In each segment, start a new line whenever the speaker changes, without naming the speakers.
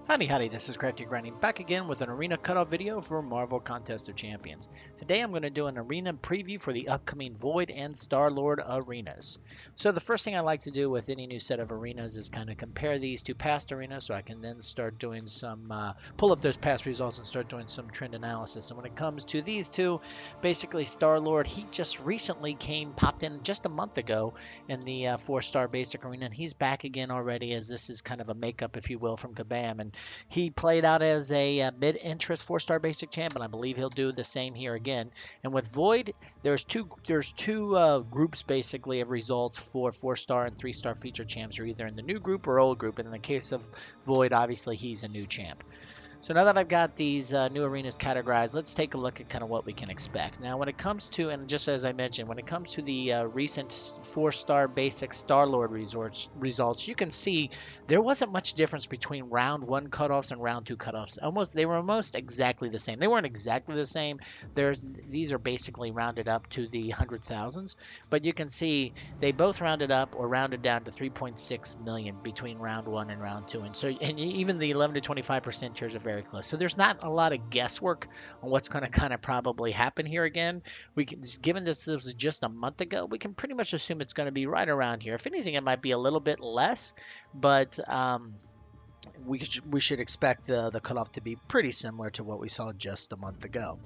Howdy, this is Crafty Grinding back again with an arena cutoff video for Marvel Contest of Champions. Today I'm going to do an arena preview for the upcoming Void and Star-Lord arenas. So the first thing I like to do with any new set of arenas is kind of compare these to past arenas so I can then start doing some, pull up those past results and start doing some trend analysis. And when it comes to these two, basically Star-Lord, he just recently popped in just a month ago in the 4-star basic arena, and he's back again already as this is kind of a makeup, if you will, from Kabam. And he played out as a mid-interest 4-star basic champ, and I believe he'll do the same here again. And with Void, there's two groups basically of results for 4-star and 3-star feature champs. Are either in the new group or old group. And in the case of Void, obviously he's a new champ. So now that I've got these new arenas categorized, let's take a look at kind of what we can expect. Now, when it comes to, and just as I mentioned, when it comes to the recent 4-star basic Star-Lord results, you can see there wasn't much difference between round 1 cutoffs and round 2 cutoffs. They were almost exactly the same. They weren't exactly the same. These are basically rounded up to the hundred thousands, but you can see they both rounded up or rounded down to 3.6 million between round 1 and round 2. And even the 11 to 25% tiers are very close. So there's not a lot of guesswork on what's going to kind of probably happen here again. Given this was just a month ago, we can pretty much assume it's going to be right around here. If anything, it might be a little bit less, but we should expect the cutoff to be pretty similar to what we saw just a month ago.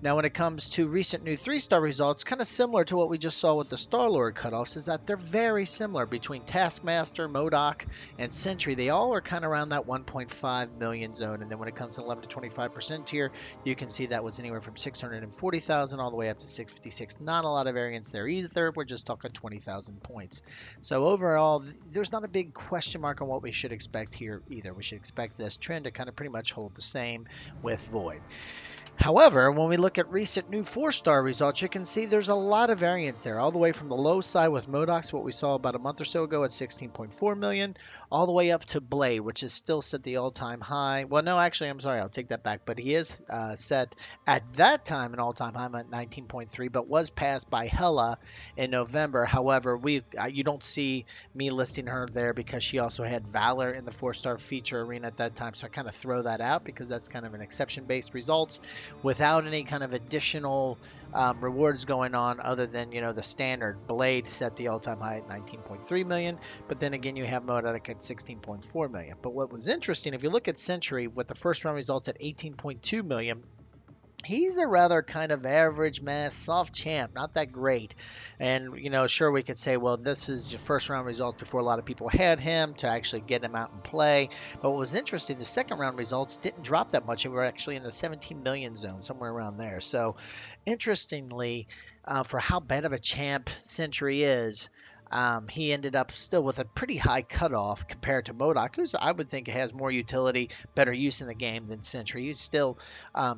Now, when it comes to recent new 3-star results, kind of similar to what we just saw with the Star-Lord cutoffs, is that they're very similar between Taskmaster, MODOK, and Sentry. They all are kind of around that 1.5 million zone. And then when it comes to 11 to 25% tier, you can see that was anywhere from 640,000 all the way up to 656. Not a lot of variance there either. We're just talking 20,000 points. So overall, there's not a big question mark on what we should expect here either. We should expect this trend to kind of pretty much hold the same with Void. However, when we look at recent new 4-star results, you can see there's a lot of variance there, all the way from the low side with MODOK, what we saw about a month or so ago at 16.4 million, all the way up to Blade, which is still set the all-time high. Well, no, actually, I'm sorry, I'll take that back, but he is set at that time an all-time high at 19.3, but was passed by Hela in November. However, you don't see me listing her there because she also had Valor in the 4-star feature arena at that time, so I kind of throw that out because that's kind of an exception-based results without any kind of additional rewards going on other than, the standard. Blade set the all-time high at 19.3 million, but then again, you have MODOK at 16.4 million. But what was interesting, if you look at Sentry with the first round results at 18.2 million, he's a rather kind of average mass soft champ, not that great. And, sure, we could say, well, this is your first round results before a lot of people had him to actually get him out and play. But what was interesting, the second round results didn't drop that much. We were actually in the 17 million zone, somewhere around there. So interestingly, for how bad of a champ Sentry is, he ended up still with a pretty high cutoff compared to MODOK, who's I would think has more utility, better use in the game than Sentry. He's still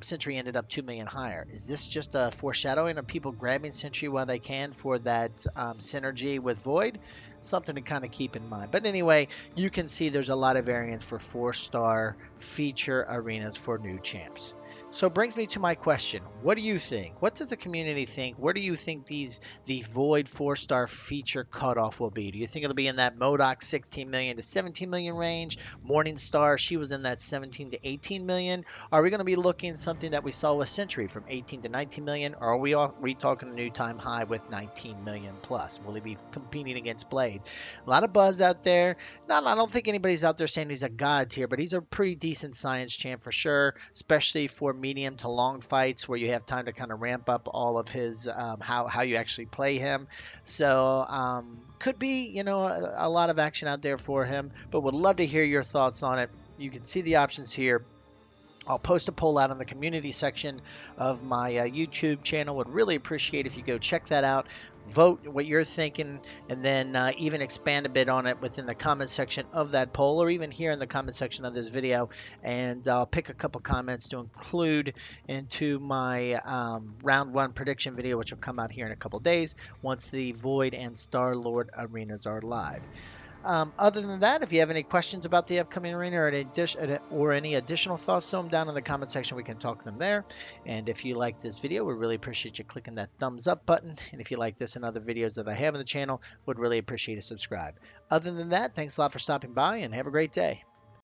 Sentry ended up 2 million higher. Is this just a foreshadowing of people grabbing Sentry while they can for that synergy with Void? Something to kind of keep in mind. But anyway, you can see there's a lot of variance for 4-star feature arenas for new champs. So it brings me to my question. What do you think? What does the community think? Where do you think the Void 4-star feature cutoff will be? Do you think it'll be in that MODOK 16 million to 17 million range? Morningstar, she was in that 17 to 18 million. Are we going to be looking at something that we saw with Sentry from 18 to 19 million? Or are we talking a new time high with 19 million plus? Will he be competing against Blade? A lot of buzz out there. I don't think anybody's out there saying he's a god tier, but he's a pretty decent science champ for sure, especially for medium to long fights where you have time to kind of ramp up all of his how you actually play him. So could be a lot of action out there for him, but would love to hear your thoughts on it. You can see the options here. I'll post a poll out in the community section of my YouTube channel. Would really appreciate if you go check that out. Vote what you're thinking, and then even expand a bit on it within the comment section of that poll, or even here in the comment section of this video. And I'll pick a couple comments to include into my round 1 prediction video, which will come out here in a couple days once the Void and Star-Lord arenas are live. Other than that, if you have any questions about the upcoming arena or any additional thoughts, throw them down in the comment section. We can talk them there. And if you like this video, we really appreciate you clicking that thumbs up button. And if you like this and other videos that I have on the channel, would really appreciate a subscribe. Other than that, thanks a lot for stopping by and have a great day.